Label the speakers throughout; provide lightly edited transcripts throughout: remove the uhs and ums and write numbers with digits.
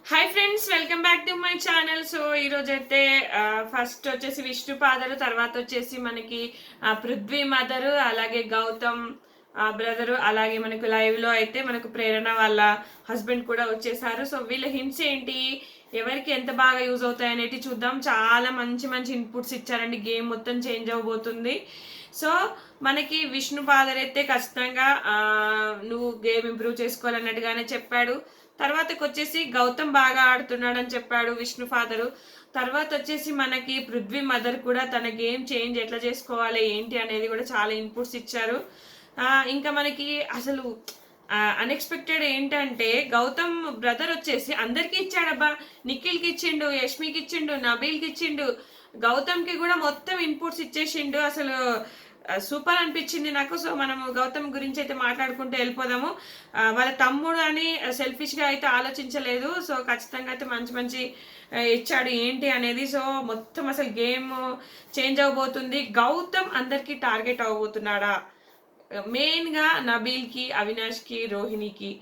Speaker 1: Hi friends, welcome back to my channel. So ఈరోజు అయితే first వచ్చేసి విష్ణు ఫాదరు, తర్వాత వచ్చేసి మనకి పృథ్వీ మదరు, అలాగే గౌతమ్ బ్రదరు, అలాగే మనకు లైవ్ లో అయితే మనకు ప్రేరణ వాళ్ళ హస్బెండ్ కూడా వచ్చేసారు. సో వీళ్ళ హింట్స్ ఏంటి, ఎవరికి ఎంత బాగా యూజ్ అవుతాయి అనేది చూద్దాం. చాలా మంచి మంచి ఇన్పుట్స్ ఇచ్చారండి. గేమ్ మొత్తం చేంజ్ అవబోతుంది. సో మనకి విష్ణు ఫాదర్ అయితే ఖచ్చితంగా నువ్వు గేమ్ ఇంప్రూవ్ చేసుకోవాలన్నట్టుగానే చెప్పాడు. తర్వాతకి వచ్చేసి గౌతమ్ బాగా ఆడుతున్నాడు అని చెప్పాడు విష్ణు ఫాదరు. తర్వాత వచ్చేసి మనకి పృథ్వీ మదర్ కూడా తన గేమ్ చేంజ్ ఎట్లా చేసుకోవాలి ఏంటి అనేది కూడా చాలా ఇన్పుట్స్ ఇచ్చారు. ఇంకా మనకి అసలు అన్ఎక్స్పెక్టెడ్ ఏంటంటే గౌతమ్ బ్రదర్ వచ్చేసి అందరికి ఇచ్చాడబ్బా. నిఖిల్కి ఇచ్చిండు, యష్మికి ఇచ్చిండు, నబీల్కి ఇచ్చిండు, గౌతమ్కి కూడా మొత్తం ఇన్పుట్స్ ఇచ్చేసిండు. అసలు సూపర్ అనిపించింది నాకు. సో మనము గౌతమ్ గురించి అయితే మాట్లాడుకుంటూ వెళ్ళిపోదాము. వాళ్ళ తమ్ముడు అని సెల్ఫిష్ గా అయితే ఆలోచించలేదు. సో ఖచ్చితంగా అయితే మంచి మంచి ఇచ్చాడు ఏంటి అనేది. సో మొత్తం అసలు గేమ్ చేంజ్ అవబోతుంది. గౌతమ్ అందరికి టార్గెట్ అవబోతున్నాడా? మెయిన్ గా నబీల్ కి, అవినాష్ కి, రోహిణికి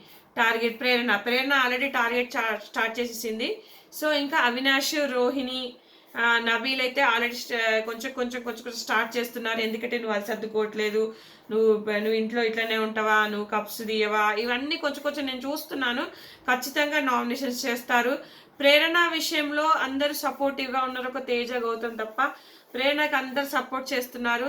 Speaker 1: టార్గెట్. ప్రేరణ ఆల్రెడీ టార్గెట్ స్టార్ట్ చేసేసింది. సో ఇంకా అవినాష్, రోహిణి, నబీల్ అయితే ఆల్రెడీ కొంచెం కొంచెం కొంచెం కొంచెం స్టార్ట్ చేస్తున్నారు. ఎందుకంటే నువ్వు అది సర్దుకోవట్లేదు, నువ్వు ఇంట్లో ఇట్లనే ఉంటావా, నువ్వు కప్స్ తీయవా, ఇవన్నీ కొంచెం కొంచెం నేను చూస్తున్నాను. ఖచ్చితంగా నామినేషన్స్ చేస్తారు. ప్రేరణ విషయంలో అందరూ సపోర్టివ్గా ఉన్నారు, ఒక తేజ, గౌతమ్ తప్ప. ప్రేరణకు అందరు సపోర్ట్ చేస్తున్నారు.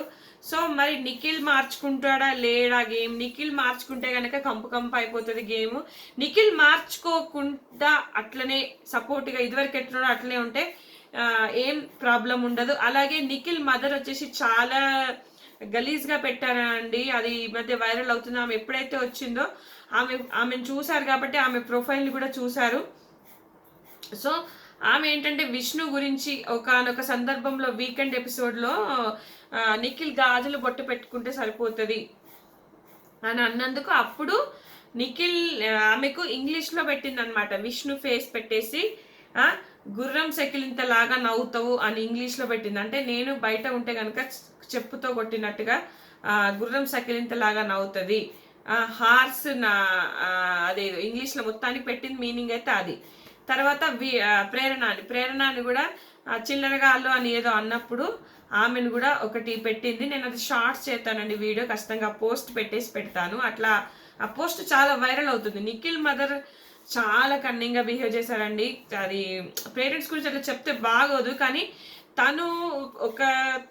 Speaker 1: సో మరి నిఖిల్ మార్చుకుంటాడా లేడా గేమ్? నిఖిల్ మార్చుకుంటే కనుక కంపు కంపు అయిపోతుంది గేమ్. నిఖిల్ మార్చుకోకుండా అట్లనే సపోర్ట్గా ఇదివరకు ఎట్లున్నాడో అట్లనే ఉంటే ఏం ప్రాబ్లం ఉండదు. అలాగే నిఖిల్ మదర్ వచ్చేసి చాలా గలీజ్ గా పెట్టారండి. అది ఈ మధ్య వైరల్ అవుతుంది. ఆమె ఎప్పుడైతే వచ్చిందో ఆమెను చూసారు కాబట్టి ఆమె ప్రొఫైల్ కూడా చూసారు. సో ఆమె ఏంటంటే విష్ణు గురించి ఒకనొక సందర్భంలో వీకెండ్ ఎపిసోడ్ లో నిఖిల్ గాజులు బొట్టు పెట్టుకుంటే సరిపోతుంది అని అన్నందుకు అప్పుడు నిఖిల్ ఆమెకు ఇంగ్లీష్ లో పెట్టింది అనమాట. విష్ణు ఫేస్ పెట్టేసి గుర్రం సెకిలింత లాగా నవ్వుతావు అని ఇంగ్లీష్ లో పెట్టింది. అంటే నేను బయట ఉంటే కనుక చెప్పుతో కొట్టినట్టుగా గుర్రం సకిలింత లాగా నవ్వుతుంది, హార్స్ నా అదే ఇంగ్లీష్ లో మొత్తానికి పెట్టింది మీనింగ్ అయితే అది. తర్వాత ప్రేరణని కూడా చిల్లరగాళ్ళు అని ఏదో అన్నప్పుడు ఆమెను కూడా ఒకటి పెట్టింది. నేను అది షార్ట్స్ చేస్తానండి, వీడియో ఖచ్చితంగా పోస్ట్ పెట్టేసి పెడతాను. అట్లా ఆ పోస్ట్ చాలా వైరల్ అవుతుంది. నిఖిల్ మదర్ చాలా కన్నింగ్ గా బిహేవ్ చేశాడండి. అది పేరెంట్స్ గురించి అట్లా చెప్తే బాగోదు, కానీ తను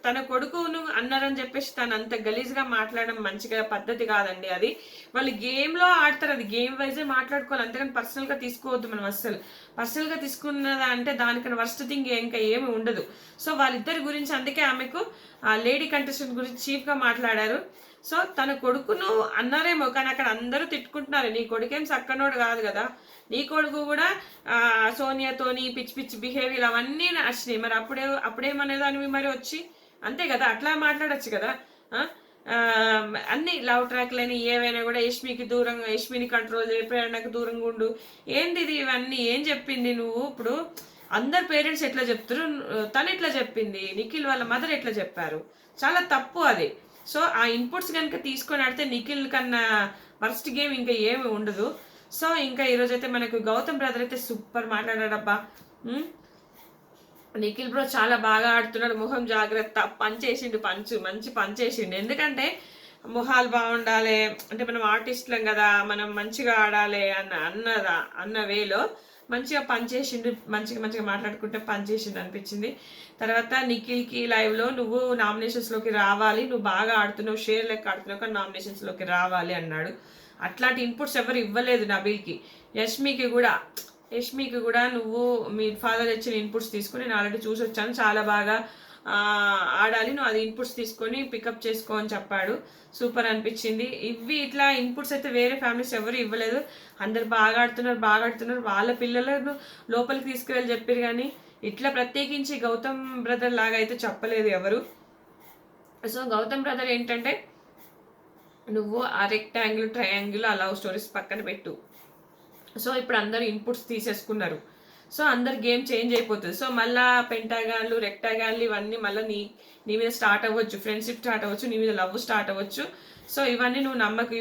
Speaker 1: తన కొడుకును అన్నారని చెప్పేసి తను అంత గలీజ్ గా మాట్లాడడం మంచిగా పద్ధతి కాదండి. అది వాళ్ళు గేమ్ లో ఆడతారు, అది గేమ్ వైజే మాట్లాడుకోవాలి, అంతేగాని పర్సనల్ గా తీసుకోవద్దు. మనం అస్సలు పర్సనల్ గా తీసుకున్నదా అంటే దానికన్నా వర్స్ట్ థింగ్ ఇంకా ఏమి ఉండదు. సో వాళ్ళిద్దరి గురించి అందుకే ఆమెకు లేడీ కంటెస్టెంట్ గురించి చీఫ్ గా మాట్లాడారు. సో తన కొడుకును అన్నారేమో, కానీ అక్కడ అందరూ తిట్టుకుంటున్నారు. నీ కొడుకేం సక్కనోడు కాదు కదా, నీ కొడుకు కూడా సోనియాతోని పిచ్చి పిచ్చి బిహేవియర్ అవన్నీ నచ్చినాయి. మరి అప్పుడేమనేదానివి మరి వచ్చి, అంతే కదా, అట్లా మాట్లాడచ్చు కదా. అన్ని లవ్ ట్రాక్లని ఏవైనా కూడా యష్మికి దూరంగా, యష్మిని కంట్రోల్ చేయ, ప్రేరణకు దూరంగా ఉండు, ఏంది ఇది, ఇవన్నీ ఏం చెప్పింది నువ్వు? ఇప్పుడు అందరు పేరెంట్స్ ఎట్లా చెప్తారు, తను ఎట్లా చెప్పింది, నిఖిల్ వాళ్ళ మదర్ ఎట్లా చెప్పారు, చాలా తప్పు అది. సో ఆ ఇన్పుట్స్ కనుక తీసుకొని ఆడితే నిఖిల్ కన్నా వర్స్ట్ గేమ్ ఇంకా ఏమి ఉండదు. సో ఇంకా ఈరోజు అయితే మనకు గౌతమ్ బ్రదర్ అయితే సూపర్ మాట్లాడాడబ్బా. నిఖిల్ బ్రో చాలా బాగా ఆడుతున్నాడు, మొహం జాగ్రత్త, పంచేసిండు, మంచి పంచేసిండు. ఎందుకంటే మొహాలు బాగుండాలి అంటే మనం ఆర్టిస్ట్లం కదా, మనం మంచిగా ఆడాలి అన్న వేలో మంచిగా పనిచేసిండు. మంచిగా మాట్లాడుకుంటే పనిచేసిండు అనిపించింది. తర్వాత నిఖిల్కి లైవ్లో నువ్వు నామినేషన్స్లోకి రావాలి, నువ్వు బాగా ఆడుతున్నావు, షేర్ లెక్క ఆడుతున్నావు, కానీ నామినేషన్స్లోకి రావాలి అన్నాడు. అట్లాంటి ఇన్పుట్స్ ఎవరు ఇవ్వలేదు నబీల్కి. యష్మికి కూడా నువ్వు మీ ఫాదర్ ఇచ్చిన ఇన్పుట్స్ తీసుకుని నేను ఆల్రెడీ చూసి వచ్చాను, చాలా బాగా ఆడాలి, నువ్వు అది ఇన్పుట్స్ తీసుకొని పికప్ చేసుకో అని చెప్పాడు. సూపర్ అనిపించింది. ఇట్లా ఇన్పుట్స్ అయితే వేరే ఫ్యామిలీస్ ఎవరు ఇవ్వలేదు. అందరు బాగా ఆడుతున్నారు, వాళ్ళ పిల్లలను లోపలికి తీసుకువెళ్ళి చెప్పారు, కానీ ఇట్లా ప్రత్యేకించి గౌతమ్ బ్రదర్ లాగా అయితే చెప్పలేదు ఎవరు. సో గౌతమ్ బ్రదర్ ఏంటంటే నువ్వు ఆ రెక్టాంగిల్, ట్రయాంగిల్, ఆ లవ్ స్టోరీస్ పక్కన పెట్టు. సో ఇప్పుడు అందరు ఇన్పుట్స్ తీసేసుకున్నారు. సో అందరు గేమ్ చేంజ్ అయిపోతుంది. సో మళ్ళా పెంటాగాన్లు, రెక్టాగాన్లు ఇవన్నీ మళ్ళీ నీ మీద స్టార్ట్ అవ్వచ్చు, ఫ్రెండ్షిప్ స్టార్ట్ అవ్వచ్చు, నీ మీద లవ్ స్టార్ట్ అవ్వచ్చు. సో ఇవన్నీ నువ్వు నమ్మకు,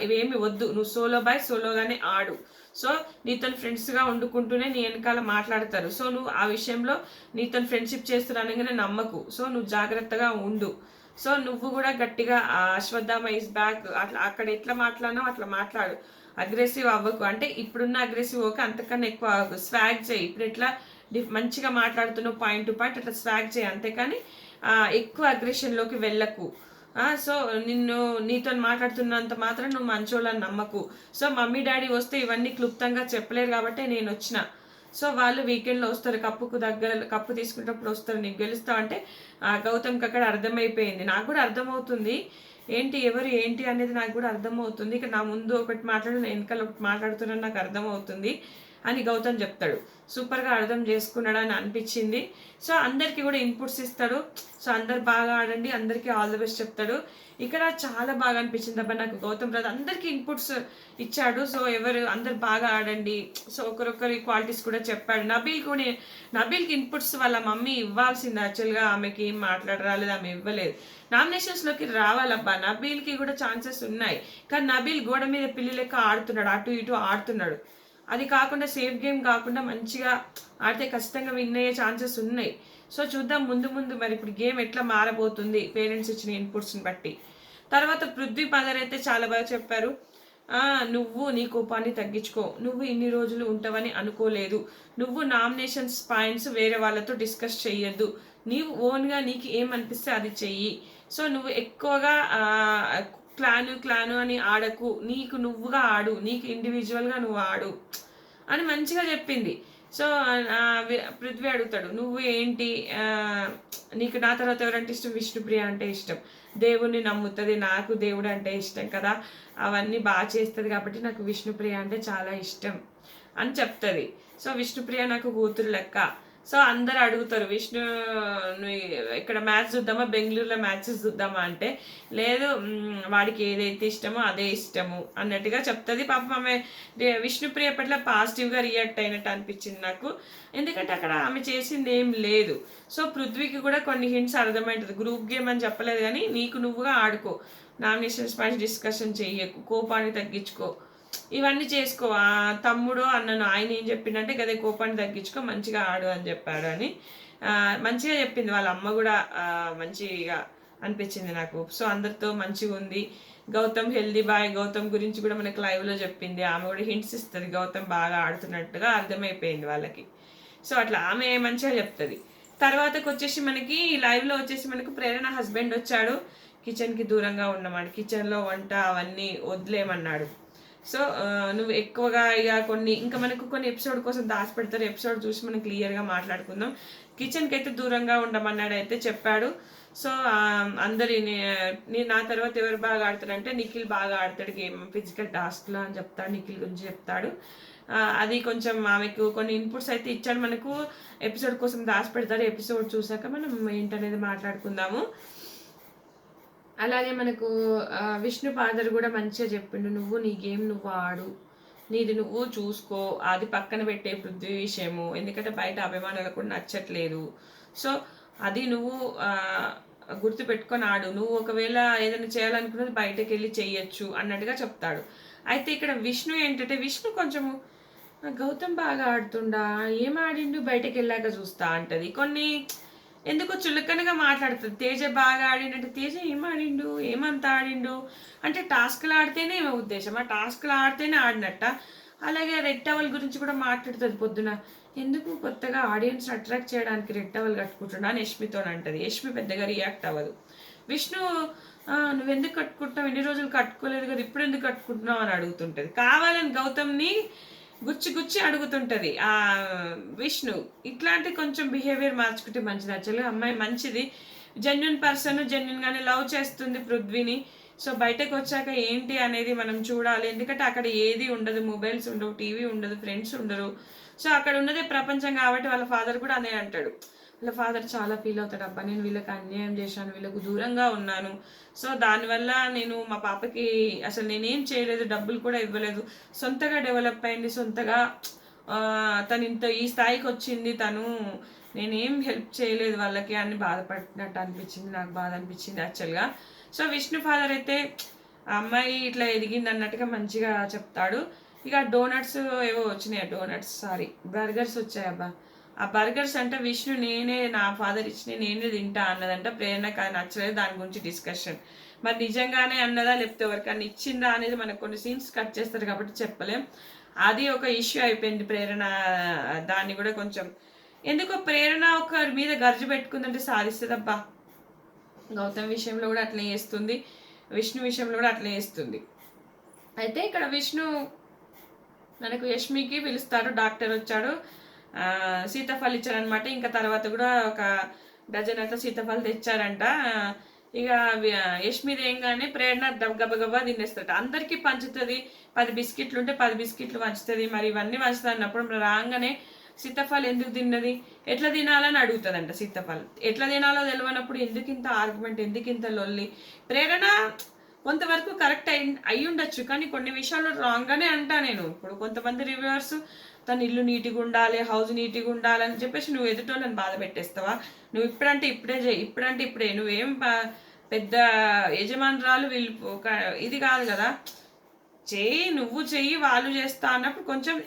Speaker 1: ఇవేమి వద్దు. నువ్వు సోలోగానే ఆడు. సో నీతో ఫ్రెండ్స్గా వండుకుంటూనే నీ వెనకాల మాట్లాడతారు. సో నువ్వు ఆ విషయంలో నీతో ఫ్రెండ్షిప్ చేస్తున్నానగానే నమ్మకు. సో నువ్వు జాగ్రత్తగా ఉండు. సో నువ్వు కూడా గట్టిగా అశ్వత్థామ ఇస్ బ్యాక్ అట్లా అక్కడ ఎట్లా మాట్లాడినావు అట్లా మాట్లాడు. అగ్రెసివ్ అవ్వకు. అంటే ఇప్పుడున్న అగ్రెసివ్ ఓకే, అంతకన్నా ఎక్కువ స్వాగ్ చేయి. ఇప్పుడు ఎట్లా మంచిగా మాట్లాడుతున్నావు పాయింట్ టు పాయింట్ అట్లా స్వాగ్ చేయి, అంతేకాని ఎక్కువ అగ్రెషన్లోకి వెళ్ళకు. సో నీతో మాట్లాడుతున్నంత మాత్రం నువ్వు మంచోళ్ళని నమ్మకు. సో మమ్మీ డాడీ వస్తే ఇవన్నీ క్లుప్తంగా చెప్పలేరు కాబట్టి నేను వచ్చిన. సో వాళ్ళు వీకెండ్లో వస్తారు, కప్పు తీసుకునేటప్పుడు వస్తారు. నీకు గెలుస్తావు అంటే గౌతమ్కి అక్కడ అర్థమైపోయింది. నాకు కూడా అర్థమవుతుంది ఎవరు ఏంటి అనేది నాకు కూడా అర్థమవుతుంది. ఇక నా ముందు ఒకటి మాట్లాడు, నేను వెనకాల ఒకటి మాట్లాడుతున్నాను నాకు అర్థమవుతుంది అని గౌతమ్ చెప్తాడు. సూపర్గా అర్థం చేసుకున్నాడు అని అనిపించింది. సో అందరికీ కూడా ఇన్పుట్స్ ఇస్తాడు. సో అందరు బాగా ఆడండి, అందరికీ ఆల్ ది బెస్ట్ చెప్తాడు. ఇక్కడ చాలా బాగా అనిపించింది అబ్బా నాకు గౌతమ్ బ్రదర్ అందరికీ ఇన్పుట్స్ ఇచ్చాడు. సో అందరు బాగా ఆడండి. సో ఒకరొకరి క్వాలిటీస్ కూడా చెప్పాడు. నబీల్కి ఇన్పుట్స్ వాళ్ళ మమ్మీ ఇవ్వాల్సింది. యాక్చువల్గా ఆమెకి ఏం మాట్లాడరాలేదు, ఆమె ఇవ్వలేదు. నామినేషన్స్లోకి రావాలబ్బా, నబీల్కి కూడా ఛాన్సెస్ ఉన్నాయి. కానీ నబీల్ గోడ మీద పిల్లి లెక్క ఆడుతున్నాడు, అటు ఇటు ఆడుతున్నాడు. అది కాకుండా సేఫ్ గేమ్ కాకుండా మంచిగా ఆడితే ఖచ్చితంగా విన్ అయ్యే ఛాన్సెస్ ఉన్నాయి. సో చూద్దాం ముందు ముందు మరి ఇప్పుడు గేమ్ ఎట్లా మారబోతుంది పేరెంట్స్ ఇచ్చిన ఇన్పుట్స్ని బట్టి. తర్వాత పృథ్వీ మదర్ అయితే చాలా బాగా చెప్పారు. నువ్వు నీ కోపాన్ని తగ్గించుకో, నువ్వు ఇన్ని రోజులు ఉంటావని అనుకోలేదు, నువ్వు నామినేషన్స్ పాయింట్స్ వేరే వాళ్ళతో డిస్కస్ చెయ్యొద్దు, నీవు ఓన్గా నీకు ఏమనిపిస్తే అది చెయ్యి. సో నువ్వు ఎక్కువగా క్లాను అని ఆడకు, నీకు నువ్వుగా ఆడు, నీకు ఇండివిజువల్గా నువ్వు ఆడు అని మంచిగా చెప్పింది. సో పృథ్వీ అడుగుతాడు, నువ్వు ఏంటి నీకు నా తర్వాత ఎవరంటే ఇష్టం? విష్ణుప్రియ అంటే ఇష్టం, దేవుణ్ణి నమ్ముతుంది, నాకు దేవుడు అంటే ఇష్టం కదా, అవన్నీ బాగా చేస్తుంది కాబట్టి నాకు విష్ణుప్రియ అంటే చాలా ఇష్టం అని చెప్తుంది. సో విష్ణుప్రియ నాకు కూతురు లెక్క. సో అందరు అడుగుతారు విష్ణు ఇక్కడ మ్యాచ్ చూద్దామా, బెంగళూరులో మ్యాచెస్ చూద్దామా అంటే లేదు, వాడికి ఏదైతే ఇష్టమో అదే ఇష్టము అన్నట్టుగా చెప్తుంది. పాపం ఆమె విష్ణుప్రియ పట్ల పాజిటివ్గా రియాక్ట్ అయినట్టు అనిపించింది నాకు. ఎందుకంటే అక్కడ ఆమె చేసింది ఏం లేదు. సో పృథ్వీకి కూడా కొన్ని హింట్స్ అర్థమవుతుంది. గ్రూప్ గేమ్ అని చెప్పలేదు కానీ నీకు నువ్వుగా ఆడుకో, నామినేషన్స్ పైన డిస్కషన్ చెయ్యకు, కోపాన్ని తగ్గించుకో, ఇవన్నీ చేసుకో. తమ్ముడు అన్నను ఆయన ఏం చెప్పిందంటే గదే కోపాన్ని తగ్గించుకో, మంచిగా ఆడు అని చెప్పాడు అని మంచిగా చెప్పింది. వాళ్ళ అమ్మ కూడా మంచిగా అనిపించింది నాకు. సో అందరితో మంచిగా ఉంది. గౌతమ్ హెల్దీ బాయ్, గౌతమ్ గురించి కూడా మనకు లైవ్లో చెప్పింది. ఆమె కూడా హింట్స్ ఇస్తుంది, గౌతమ్ బాగా ఆడుతున్నట్టుగా అర్థమైపోయింది వాళ్ళకి. సో అట్లా ఆమె మంచిగా చెప్తుంది. తర్వాతకు వచ్చేసి మనకి లైవ్లో వచ్చేసి మనకు ప్రేరణ హస్బెండ్ వచ్చాడు. కిచెన్కి దూరంగా ఉన్నామని, కిచెన్లో వంట అవన్నీ వదిలేమన్నాడు. సో నువ్వు ఎక్కువగా ఇక ఇంకా మనకు కొన్ని ఎపిసోడ్ కోసం దాచిపెడతారు, ఎపిసోడ్ చూసి మనం క్లియర్గా మాట్లాడుకుందాం. కిచెన్కి అయితే దూరంగా ఉండమన్నాడు అయితే చెప్పాడు. సో నా తర్వాత ఎవరు బాగా ఆడతారంటే నిఖిల్ బాగా ఆడతాడు గేమ్, ఫిజికల్ టాస్క్లో అని చెప్తాడు, నిఖిల్ గురించి చెప్తాడు. అది కొంచెం ఆమెకు కొన్ని ఇన్పుట్స్ అయితే ఇచ్చాడు. మనకు ఎపిసోడ్ కోసం దాచిపెడతారు, ఎపిసోడ్ చూసాక మనం ఏంటనేది మాట్లాడుకుందాము. అలాగే మనకు విష్ణు ఫాదర్ కూడా మంచిగా చెప్పిండు, నువ్వు నీ గేమ్ నువ్వు ఆడు, నీది నువ్వు చూసుకో, అది పక్కన పెట్టే పృథ్వీ విషయము, ఎందుకంటే బయట అభిమానులకు కూడా నచ్చట్లేదు. సో అది నువ్వు గుర్తుపెట్టుకొని ఆడు, నువ్వు ఒకవేళ ఏదైనా చేయాలనుకున్నది బయటకు వెళ్ళి చెయ్యొచ్చు అన్నట్టుగా చెప్తాడు. అయితే ఇక్కడ విష్ణు ఏంటంటే విష్ణు కొంచెము గౌతమ్ బాగా ఆడుతుండా, ఏం ఆడిండు బయటకు వెళ్ళాక చూస్తా అంటది. కొన్ని ఎందుకో చులకనగా మాట్లాడుతుంది. తేజ బాగా ఆడిండంటే తేజ ఏం ఆడిండు, ఏమంత ఆడిండు అంటే టాస్క్లు ఆడితేనే ఏమో ఉద్దేశం, ఆ టాస్క్లు ఆడితేనే ఆడినట్ట. అలాగే రెడ్ టవల్ గురించి కూడా మాట్లాడుతుంది పొద్దున, ఎందుకు కొత్తగా ఆడియన్స్ అట్రాక్ట్ చేయడానికి రెడ్ టవల్ కట్టుకుంటున్నా అని యష్మితో అంటది. యష్మి పెద్దగా రియాక్ట్ అవ్వదు. విష్ణు నువ్వెందుకు కట్టుకుంటున్నావు, ఎన్ని రోజులు కట్టుకోలేదు కదా, ఇప్పుడు ఎందుకు కట్టుకుంటున్నావు అని అడుగుతుంటది. కావాలని గౌతమ్ని గుచ్చి అడుగుతుంటది ఆ విష్ణు. ఇట్లాంటి కొంచెం బిహేవియర్ మార్చుకుంటే మంచిది. యాక్చువల్గా అమ్మాయి మంచిది, జెన్యున్ పర్సన్, జెన్యున్గానే లవ్ చేస్తుంది పృథ్వీని. సో బయటకు వచ్చాక ఏంటి అనేది మనం చూడాలి. ఎందుకంటే అక్కడ ఏది ఉండదు, మొబైల్స్ ఉండవు, టీవీ ఉండదు, ఫ్రెండ్స్ ఉండరు. సో అక్కడ ఉన్నదే ప్రపంచం కాబట్టి వాళ్ళ ఫాదర్ కూడా అదే అంటాడు. వాళ్ళ ఫాదర్ చాలా ఫీల్ అవుతాడు, అబ్బా నేను వీళ్ళకి అన్యాయం చేశాను, వీళ్ళకు దూరంగా ఉన్నాను, సో దానివల్ల నేను మా పాపకి అసలు నేనేం చేయలేదు, డబ్బులు కూడా ఇవ్వలేదు, సొంతగా డెవలప్ అయింది, సొంతగా తను ఇంత ఈ స్థాయికి వచ్చింది, తను నేనేం హెల్ప్ చేయలేదు వాళ్ళకి అని బాధపడినట్టు అనిపించింది. నాకు బాధ అనిపించింది యాక్చువల్గా. సో విష్ణు ఫాదర్ అయితే అమ్మాయి ఇట్లా ఎదిగింది అన్నట్టుగా మంచిగా చెప్తాడు. ఇక డోనట్స్ ఏవో వచ్చినాయి, డోనట్స్ సారీ బర్గర్స్ వచ్చాయి అబ్బా. ఆ బర్గర్స్ అంటే విష్ణు నేనే నా ఫాదర్ ఇచ్చిన నేనే తింటా అన్నదంట. ప్రేరణకు అది నచ్చలేదు, దాని గురించి డిస్కషన్. మరి నిజంగానే అన్నదా లేకపోతే ఎవరికన్నా ఇచ్చిందా అనేది మనకు కొన్ని సీన్స్ కట్ చేస్తారు కాబట్టి చెప్పలేం. అది ఒక ఇష్యూ అయిపోయింది ప్రేరణ. దాన్ని కూడా కొంచెం ఎందుకో ప్రేరణ ఒకరి మీద గర్జు పెట్టుకుందంటే సాధిస్తుందబ్బా. గౌతమ్ విషయంలో కూడా అట్లే చేస్తుంది, విష్ణు విషయంలో కూడా అట్లే చేస్తుంది. అయితే ఇక్కడ విష్ణు మనకు యష్మికి పిలుస్తారు, డాక్టర్ వచ్చాడు, సీతాఫల్ ఇచ్చారనమాట. ఇంకా తర్వాత కూడా ఒక డజన్ అట్లా సీతాఫల్ తెచ్చారంట. ఇక యష్మిది ఏంగానే ప్రేరణ గబగబా తినేస్తాడు, అందరికీ పంచుతుంది. 10 బిస్కెట్లు ఉంటే 10 బిస్కెట్లు పంచుతుంది. మరి ఇవన్నీ పంచుతుంది అన్నప్పుడు రాగానే సీతాఫల్ ఎందుకు తిన్నది, ఎట్లా తినాలని అడుగుతుందంట. సీతాఫల్ ఎట్లా తినాలో తెలియనప్పుడు ఎందుకు ఇంత ఆర్గ్యుమెంట్, ఎందుకు ఇంత లొల్లి. ప్రేరణ కొంతవరకు కరెక్ట్ అయి ఉండొచ్చు, కానీ కొన్ని విషయాల్లో రాంగ్గానే అంటా నేను. ఇప్పుడు కొంతమంది రివ్యూవర్స్ తన ఇల్లు నీట్గా ఉండాలి, హౌస్ నీట్గా ఉండాలని చెప్పేసి నువ్వు ఎదుటోళ్ళని బాధ పెట్టేస్తావా? నువ్వు ఇప్పుడంటే ఇప్పుడే చేయి, ఇప్పుడంటే ఇప్పుడే, నువ్వేం పెద్ద యజమానురాలు వీళ్ళు ఇది కాదు కదా. చెయ్యి, నువ్వు చెయ్యి, వాళ్ళు చేస్తా అన్నప్పుడు కొంచెం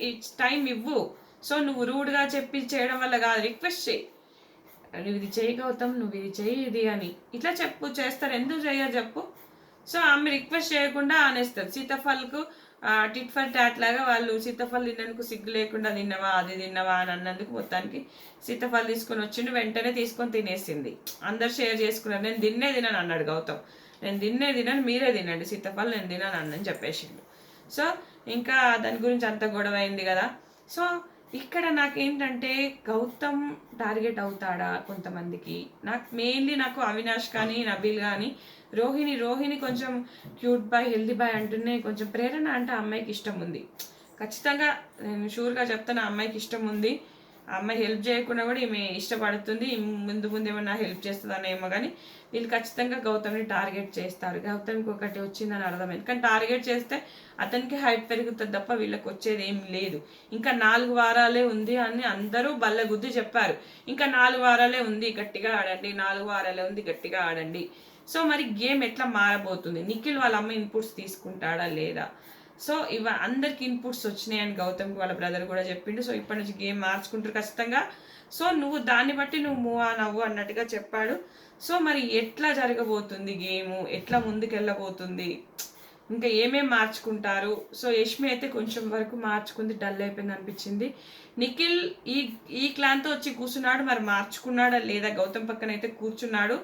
Speaker 1: టైం ఇవ్వు. సో నువ్వు రూడ్గా చెప్పి చేయడం వల్ల కాదు, రిక్వెస్ట్ చేయి, నువ్వు ఇది చేయి గౌతమ్, నువ్వు ఇది చెయ్యి ఇది అని ఇట్లా చెప్పు. చేస్తారు, ఎందుకు చెయ్యరు చెప్పు. సో ఆమె రిక్వెస్ట్ చేయకుండా అనేస్తారు. సీతాఫల్కు టిట్ ఫర్ టాట్ లాగా వాళ్ళు సీతాఫల్ తిన్నందుకు సిగ్గు లేకుండా తిన్నవా అది తిన్నవా అని అన్నందుకు మొత్తానికి సీతాఫల్ తీసుకొని వచ్చిండు, వెంటనే తీసుకొని తినేసింది. అందరు షేర్ చేసుకున్నారు. నేను తినను అన్నాడు గౌతమ్, నేను తినను, మీరే తినండి సీతాఫల్, నేను తినను అన్నని చెప్పేసిండు. సో ఇంకా దాని గురించి అంత గొడవ అయింది కదా. సో ఇక్కడ నాకేంటంటే గౌతమ్ టార్గెట్ అవుతాడా కొంతమందికి. నాకు అవినాష్ కానీ నబీల్ కానీ రోహిణి కొంచెం క్యూట్ బాయ్ హెల్దీ బాయ్ అంటూనే కొంచెం ప్రేరణ అంటే ఆ అమ్మాయికి ఇష్టం ఉంది. ఖచ్చితంగా నేను షూర్గా చెప్తాను, ఆ అమ్మాయికి ఇష్టం ఉంది. ఆ అమ్మాయి హెల్ప్ చేయకుండా కూడా ఈమె ఇష్టపడుతుంది, ముందు ఏమన్నా హెల్ప్ చేస్తుందనేమో. కానీ వీళ్ళు ఖచ్చితంగా గౌతమ్ని టార్గెట్ చేస్తారు. గౌతమ్కి ఒకటి వచ్చిందని అర్థమైంది, కానీ టార్గెట్ చేస్తే అతనికి హైట్ పెరుగుతుంది తప్ప వీళ్ళకి వచ్చేది ఏం లేదు. ఇంకా 4 వారాలే ఉంది అని అందరూ బల్లగుద్ది చెప్పారు. ఇంకా 4 వారాలే ఉంది, గట్టిగా ఆడండి, 4 వారాలే ఉంది, గట్టిగా ఆడండి. సో మరి గేమ్ ఎట్లా మారబోతుంది, నిఖిల్ వాళ్ళ అమ్మ ఇన్పుట్స్ తీసుకుంటాడా లేదా. సో అందరికి ఇన్పుట్స్ వచ్చినాయని గౌతమ్కి వాళ్ళ బ్రదర్ కూడా చెప్పిండు. సో ఇప్పటి నుంచి గేమ్ మార్చుకుంటారు ఖచ్చితంగా. సో నువ్వు దాన్ని బట్టి నువ్వు మూవ్ ఆన్ అవ్వు అన్నట్టుగా చెప్పాడు. సో మరి ఎట్లా జరగబోతుంది గేము, ఎట్లా ముందుకెళ్ళబోతుంది, ఇంకా ఏమేమి మార్చుకుంటారు. సో యష్మి అయితే కొంచెం వరకు మార్చుకుంది, డల్ అయిపోయింది అనిపించింది. నిఖిల్ ఈ క్లాన్తో వచ్చి కూర్చున్నాడు, మరి మార్చుకున్నాడా లేదా. గౌతమ్ పక్కన అయితే కూర్చున్నాడు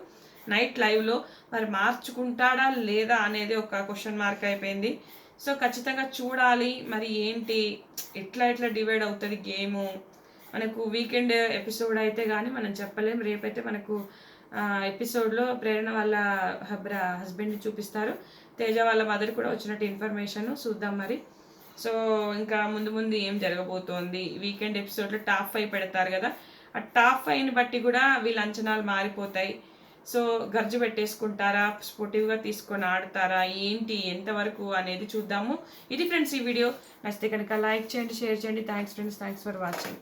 Speaker 1: నైట్ లైవ్లో, మరి మార్చుకుంటాడా లేదా అనేది ఒక క్వశ్చన్ మార్క్ అయిపోయింది. సో ఖచ్చితంగా చూడాలి మరి ఏంటి, ఎట్లా డివైడ్ అవుతుంది గేము. మనకు వీకెండ్ ఎపిసోడ్ అయితే కానీ మనం చెప్పలేం. రేపైతే మనకు ఎపిసోడ్లో ప్రేరణ వాళ్ళ హస్బెండ్ని చూపిస్తారు, తేజ వాళ్ళ మదర్ కూడా వచ్చినట్టు ఇన్ఫర్మేషన్ చూద్దాం మరి. సో ఇంకా ముందు ఏం జరగబోతోంది. వీకెండ్ ఎపిసోడ్లో టాప్ 5 పెడతారు కదా, ఆ టాప్ 5ని బట్టి కూడా వీళ్ళ అంచనాలు మారిపోతాయి. సో గర్జు పెట్టేసుకుంటారా, స్పోర్టివ్గా తీసుకొని ఆడతారా, ఏంటి ఎంతవరకు అనేది చూద్దాము. ఇది ఫ్రెండ్స్ ఈ వీడియో నచ్చితే కనుక లైక్ చేయండి, షేర్ చేయండి. Thanks friends, thanks for watching.